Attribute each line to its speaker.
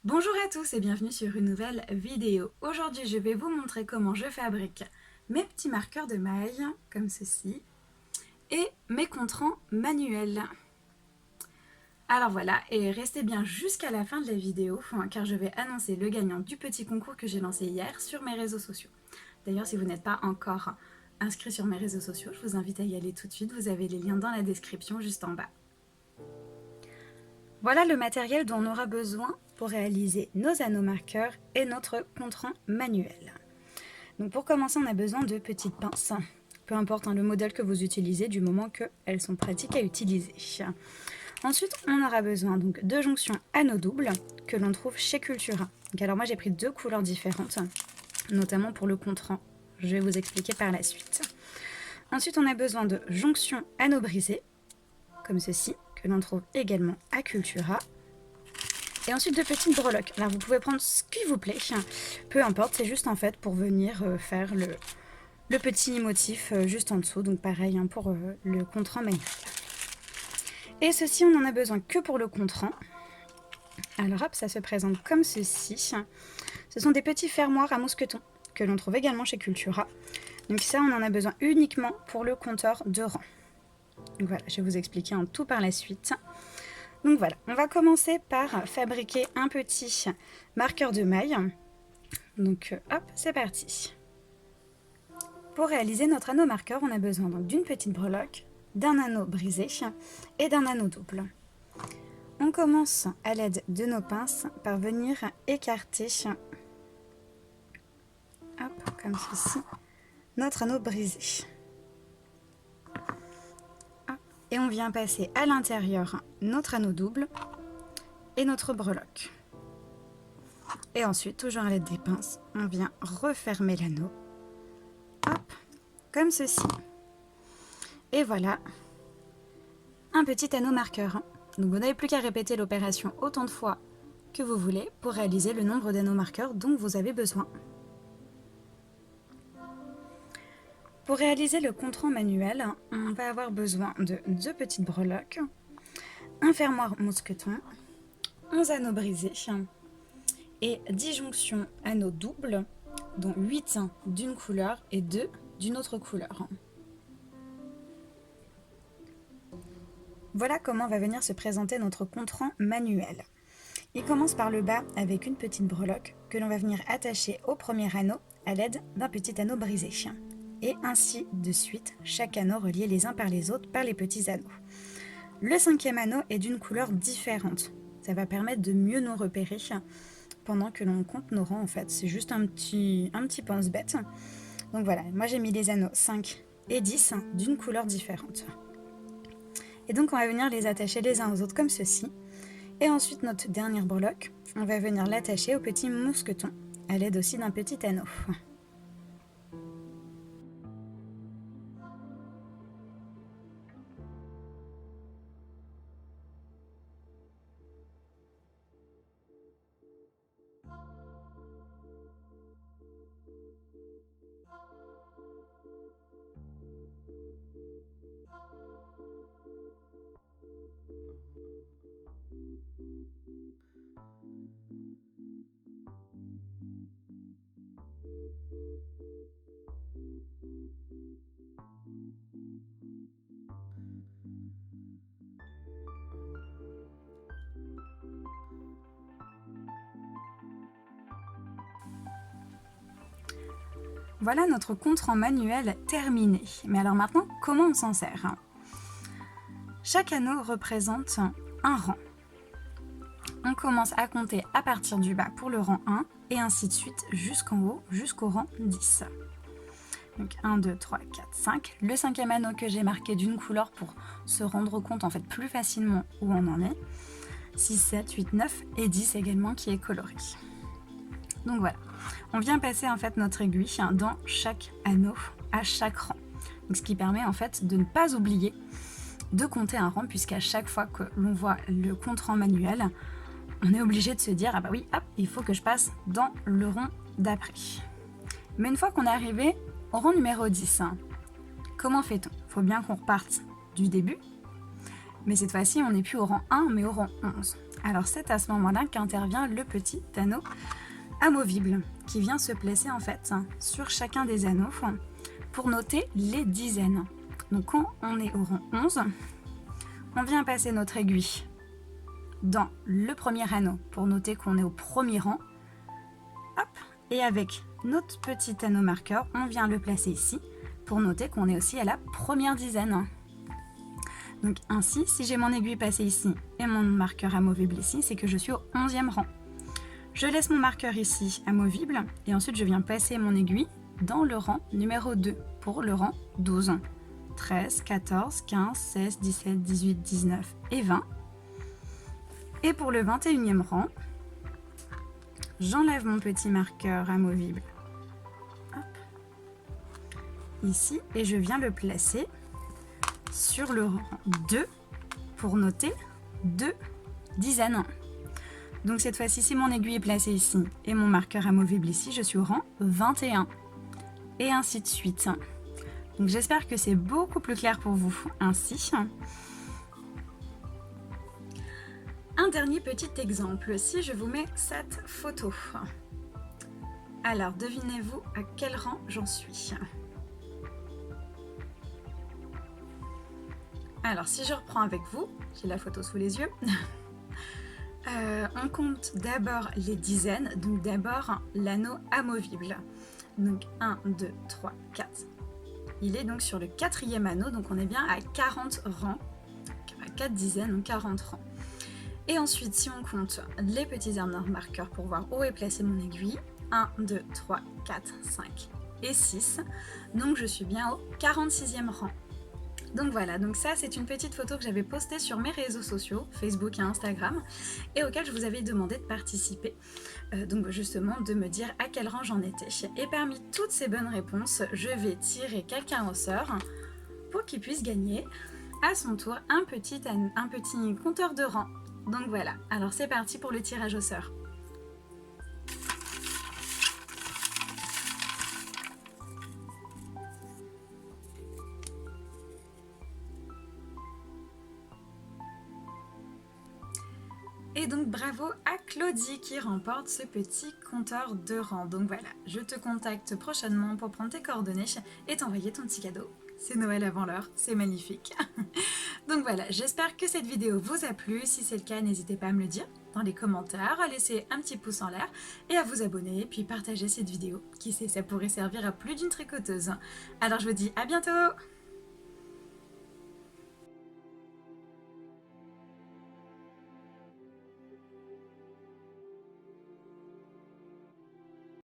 Speaker 1: Bonjour à tous et bienvenue sur une nouvelle vidéo. Aujourd'hui, je vais vous montrer comment je fabrique mes petits marqueurs de maille, comme ceci, et mes contrans manuels. Alors voilà, et restez bien jusqu'à la fin de la vidéo, car je vais annoncer le gagnant du petit concours que j'ai lancé hier sur mes réseaux sociaux. D'ailleurs, si vous n'êtes pas encore inscrit sur mes réseaux sociaux, je vous invite à y aller tout de suite, vous avez les liens dans la description juste en bas. Voilà le matériel dont on aura besoin pour réaliser nos anneaux marqueurs et notre contrant manuel. Donc pour commencer, on a besoin de petites pinces, peu importe le modèle que vous utilisez du moment qu'elles sont pratiques à utiliser. Ensuite, on aura besoin donc de jonctions anneaux doubles que l'on trouve chez Cultura. Donc alors moi j'ai pris deux couleurs différentes, notamment pour le contrant. Je vais vous expliquer par la suite. Ensuite, on a besoin de jonctions anneaux brisés, comme ceci, que l'on trouve également à Cultura. Et ensuite de petites breloques. Alors vous pouvez prendre ce qui vous plaît, peu importe, c'est juste en fait pour venir faire le petit motif juste en dessous. Donc pareil pour le contrant manuel. Et ceci, on n'en a besoin que pour le contrant. Alors hop, ça se présente comme ceci. Ce sont des petits fermoirs à mousqueton que l'on trouve également chez Cultura. Donc ça, on en a besoin uniquement pour le compteur de rang. Donc voilà, je vais vous expliquer en tout par la suite. Donc voilà, on va commencer par fabriquer un petit marqueur de maille. Donc hop, c'est parti. Pour réaliser notre anneau marqueur, on a besoin donc d'une petite breloque, d'un anneau brisé et d'un anneau double. On commence à l'aide de nos pinces par venir écarter, hop, comme ceci, notre anneau brisé. Et on vient passer à l'intérieur notre anneau double et notre breloque. Et ensuite, toujours à l'aide des pinces, on vient refermer l'anneau, hop, comme ceci. Et voilà, un petit anneau marqueur. Donc vous n'avez plus qu'à répéter l'opération autant de fois que vous voulez pour réaliser le nombre d'anneaux marqueurs dont vous avez besoin. Pour réaliser le contrant manuel, on va avoir besoin de deux petites breloques, un fermoir mousqueton, 11 anneaux brisés et 10 jonctions anneaux doubles, dont 8 d'une couleur et 2 d'une autre couleur. Voilà comment va venir se présenter notre contrant manuel. Il commence par le bas avec une petite breloque que l'on va venir attacher au premier anneau à l'aide d'un petit anneau brisé. Et ainsi de suite, chaque anneau relié les uns par les autres par les petits anneaux. Le cinquième anneau est d'une couleur différente. Ça va permettre de mieux nous repérer pendant que l'on compte nos rangs en fait. C'est juste un petit pense-bête. Donc voilà, moi j'ai mis les anneaux 5 et 10 d'une couleur différente. Et donc on va venir les attacher les uns aux autres comme ceci. Et ensuite notre dernière breloque, on va venir l'attacher au petit mousqueton à l'aide aussi d'un petit anneau. Voilà notre contrant manuel terminé. Mais alors maintenant, comment on s'en sert? Chaque anneau représente un rang. On commence à compter à partir du bas pour le rang 1 et ainsi de suite jusqu'en haut, jusqu'au rang 10. Donc 1, 2, 3, 4, 5. Le cinquième anneau que j'ai marqué d'une couleur pour se rendre compte en fait plus facilement où on en est. 6, 7, 8, 9 et 10 également qui est coloré. Donc voilà, on vient passer en fait notre aiguille dans chaque anneau à chaque rang. Donc, ce qui permet en fait de ne pas oublier de compter un rang puisqu'à chaque fois que l'on voit le contrant manuel, on est obligé de se dire ah bah oui, hop, il faut que je passe dans le rang d'après. Mais une fois qu'on est arrivé au rang numéro 10, comment fait-on? Il faut bien qu'on reparte du début. Mais cette fois-ci, on n'est plus au rang 1, mais au rang 11. Alors c'est à ce moment-là qu'intervient le petit anneau amovible qui vient se placer en fait sur chacun des anneaux pour noter les dizaines. Donc quand on est au rang 11, on vient passer notre aiguille dans le premier anneau pour noter qu'on est au premier rang. Hop, et avec notre petit anneau marqueur, on vient le placer ici pour noter qu'on est aussi à la première dizaine. Donc ainsi, si j'ai mon aiguille passée ici et mon marqueur amovible ici, c'est que je suis au 11e rang. Je laisse mon marqueur ici amovible et ensuite je viens passer mon aiguille dans le rang numéro 2 pour le rang 12. 13, 14, 15, 16, 17, 18, 19 et 20. Et pour le 21e rang, j'enlève mon petit marqueur amovible ici et je viens le placer sur le rang 2 pour noter 2 dizaines. Donc cette fois-ci, si mon aiguille est placée ici et mon marqueur amovible ici, je suis au rang 21 et ainsi de suite. Donc j'espère que c'est beaucoup plus clair pour vous ainsi. Un dernier petit exemple, si je vous mets cette photo. Alors devinez-vous à quel rang j'en suis? Alors si je reprends avec vous, j'ai la photo sous les yeux. On compte d'abord les dizaines, donc d'abord l'anneau amovible. Donc 1, 2, 3, 4. Il est donc sur le 4e anneau, donc on est bien à 40 rangs, à 4 dizaines, donc 40 rangs. Et ensuite, si on compte les petits anneaux marqueurs pour voir où est placée mon aiguille, 1, 2, 3, 4, 5 et 6, donc je suis bien au 46e rang. Donc voilà, donc ça c'est une petite photo que j'avais postée sur mes réseaux sociaux, Facebook et Instagram, et auquel je vous avais demandé de participer, donc justement de me dire à quel rang j'en étais. Et parmi toutes ces bonnes réponses, je vais tirer quelqu'un au sort pour qu'il puisse gagner à son tour un petit compteur de rang. Donc voilà, alors c'est parti pour le tirage au sort. Et donc bravo à Claudie qui remporte ce petit compteur de rang. Donc voilà, je te contacte prochainement pour prendre tes coordonnées et t'envoyer ton petit cadeau. C'est Noël avant l'heure, c'est magnifique. Donc voilà, j'espère que cette vidéo vous a plu. Si c'est le cas, n'hésitez pas à me le dire dans les commentaires, à laisser un petit pouce en l'air et à vous abonner, puis partager cette vidéo. Qui sait, ça pourrait servir à plus d'une tricoteuse. Alors je vous dis à bientôt!